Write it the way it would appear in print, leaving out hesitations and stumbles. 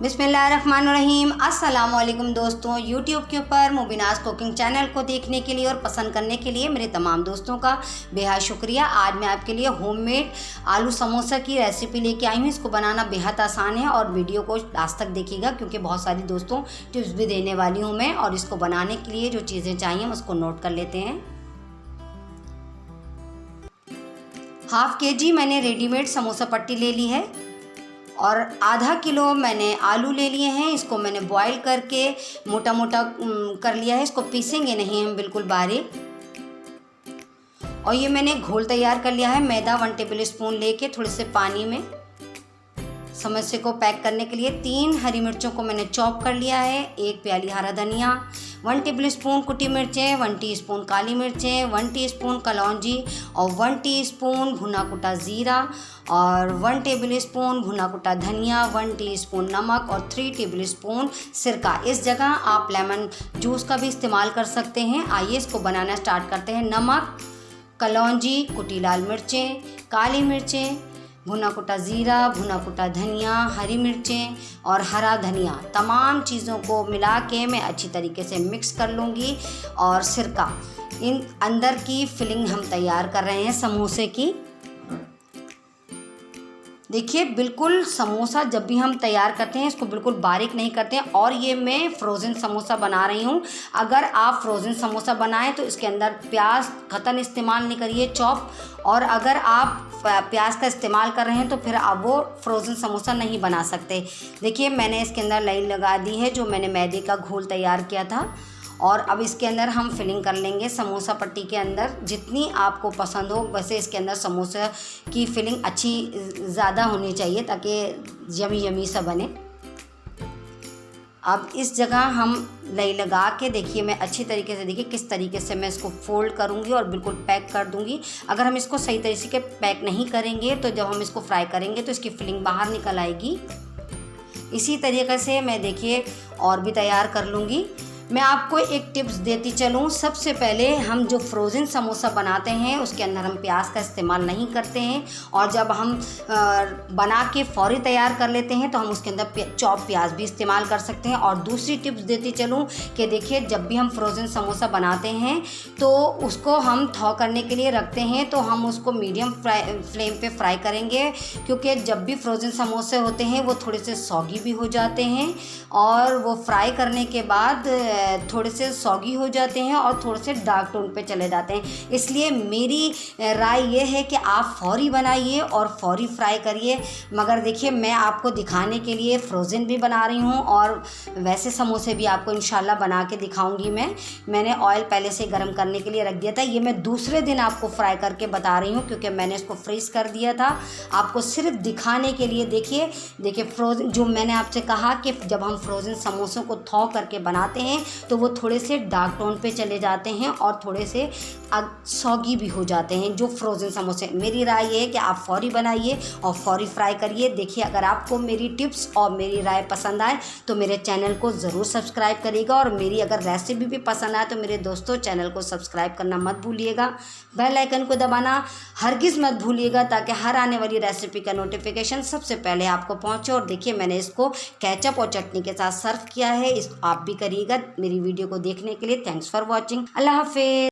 बिस्मिल्लाहिर्रहमानिर्रहीम। अस्सलामुअलैकुम दोस्तों, यूट्यूब के ऊपर मुबीनाज कुकिंग चैनल को देखने के लिए और पसंद करने के लिए मेरे तमाम दोस्तों का बेहद शुक्रिया। आज मैं आपके लिए होममेड आलू समोसा की रेसिपी लेके आई हूँ। इसको बनाना बेहद आसान है और वीडियो को लास्ट तक देखिएगा क्योंकि बहुत सारी दोस्तों टिप्स भी देने वाली हूँ मैं। और इसको बनाने के लिए जो चीज़ें चाहिए उसको नोट कर लेते हैं। हाफ केजी मैंने रेडीमेड समोसा पट्टी ले ली है और आधा किलो मैंने आलू ले लिए हैं। इसको मैंने बॉईल करके मोटा मोटा कर लिया है। इसको पीसेंगे नहीं हम बिल्कुल बारीक। और ये मैंने घोल तैयार कर लिया है। मैदा 1 टेबल स्पून लेके थोड़े से पानी में समोसे को पैक करने के लिए 3 हरी मिर्चों को मैंने चॉप कर लिया है। 1 प्याली हरा धनिया, 1 टेबल स्पून कुटी मिर्चें, 1 टीस्पून काली मिर्चें, 1 टीस्पून कलौंजी और 1 टीस्पून भुना कुटा ज़ीरा और 1 टेबल स्पून भुना कुटा धनिया, 1 टीस्पून नमक और 3 टेबल स्पून सिरका। इस जगह आप लेमन जूस का भी इस्तेमाल कर सकते हैं। आइए इसको बनाना स्टार्ट करते हैं। नमक, कलौंजी, कुटी लाल मिर्चें, काली मिर्चें, भुना कुटा ज़ीरा, भुना कुटा धनिया, हरी मिर्चें और हरा धनिया, तमाम चीज़ों को मिला के मैं अच्छी तरीके से मिक्स कर लूँगी। और सिरका, इन अंदर की फिलिंग हम तैयार कर रहे हैं समोसे की। देखिए बिल्कुल समोसा जब भी हम तैयार करते हैं इसको बिल्कुल बारीक नहीं करते हैं। और ये मैं फ्रोज़न समोसा बना रही हूँ। अगर आप फ्रोज़न समोसा बनाएं तो इसके अंदर प्याज कतई इस्तेमाल नहीं करिए, चॉप। और अगर आप प्याज का इस्तेमाल कर रहे हैं तो फिर आप वो फ्रोज़न समोसा नहीं बना सकते। देखिए मैंने इसके अंदर लाइन लगा दी है जो मैंने मैदे का घोल तैयार किया था। और अब इसके अंदर हम फिलिंग कर लेंगे समोसा पट्टी के अंदर। जितनी आपको पसंद हो वैसे इसके अंदर समोसा की फिलिंग अच्छी ज़्यादा होनी चाहिए ताकि यमी यमी सा बने। अब इस जगह हम लई लगा के देखिए मैं अच्छी तरीके से देखिए किस तरीके से मैं इसको फोल्ड करूँगी और बिल्कुल पैक कर दूँगी। अगर हम इसको सही तरीके से पैक नहीं करेंगे तो जब हम इसको फ्राई करेंगे तो इसकी फिलिंग बाहर निकल आएगी। इसी तरीके से मैं देखिए और भी तैयार कर लूँगी। मैं आपको एक टिप्स देती चलूँ। सबसे पहले हम जो फ्रोज़न समोसा बनाते हैं उसके अंदर हम प्याज का इस्तेमाल नहीं करते हैं। और जब हम बना के फ़ौरी तैयार कर लेते हैं तो हम उसके अंदर चॉप प्याज भी इस्तेमाल कर सकते हैं। और दूसरी टिप्स देती चलूँ कि देखिए जब भी हम फ्रोज़न समोसा बनाते हैं तो उसको हम थॉ करने के लिए रखते हैं तो हम उसको मीडियम फ्लेम पे फ्राई करेंगे क्योंकि जब भी फ्रोज़न समोसे होते हैं वो थोड़े से सॉगी भी हो जाते हैं और वो फ्राई करने के बाद थोड़े से सॉगी हो जाते हैं और थोड़े से डार्क टोन पे चले जाते हैं। इसलिए मेरी राय ये है कि आप फ़ौरी बनाइए और फ़ौरी फ्राई करिए। मगर देखिए मैं आपको दिखाने के लिए फ्रोज़न भी बना रही हूँ और वैसे समोसे भी आपको इंशाल्लाह बना के दिखाऊंगी। मैंने ऑयल पहले से गर्म करने के लिए रख दिया था। ये मैं दूसरे दिन आपको फ्राई करके बता रही हूँ क्योंकि मैंने इसको फ्रीज़ कर दिया था आपको सिर्फ दिखाने के लिए। देखिए फ्रोज़न जो मैंने आपसे कहा कि जब हम फ्रोज़न समोसों को थॉ करके बनाते हैं तो वो थोड़े से डार्क टोन पे चले जाते हैं और थोड़े से सॉगी भी हो जाते हैं जो फ्रोज़न समोसे। मेरी राय ये है कि आप फ़ौरी बनाइए और फ़ौरी फ्राई करिए। देखिए अगर आपको मेरी टिप्स और मेरी राय पसंद आए तो मेरे चैनल को ज़रूर सब्सक्राइब करिएगा। और मेरी अगर रेसिपी भी पसंद आए तो मेरे दोस्तों चैनल को सब्सक्राइब करना मत भूलिएगा। बेल आइकन को दबाना हरगिज़ मत भूलिएगा ताकि हर आने वाली रेसिपी का नोटिफिकेशन सबसे पहले आपको पहुँचे। और देखिए मैंने इसको केचप और चटनी के साथ सर्व किया है। इस आप भी करिएगा। मेरी वीडियो को देखने के लिए थैंक्स फॉर वॉचिंग। अल्लाह हाफिज़।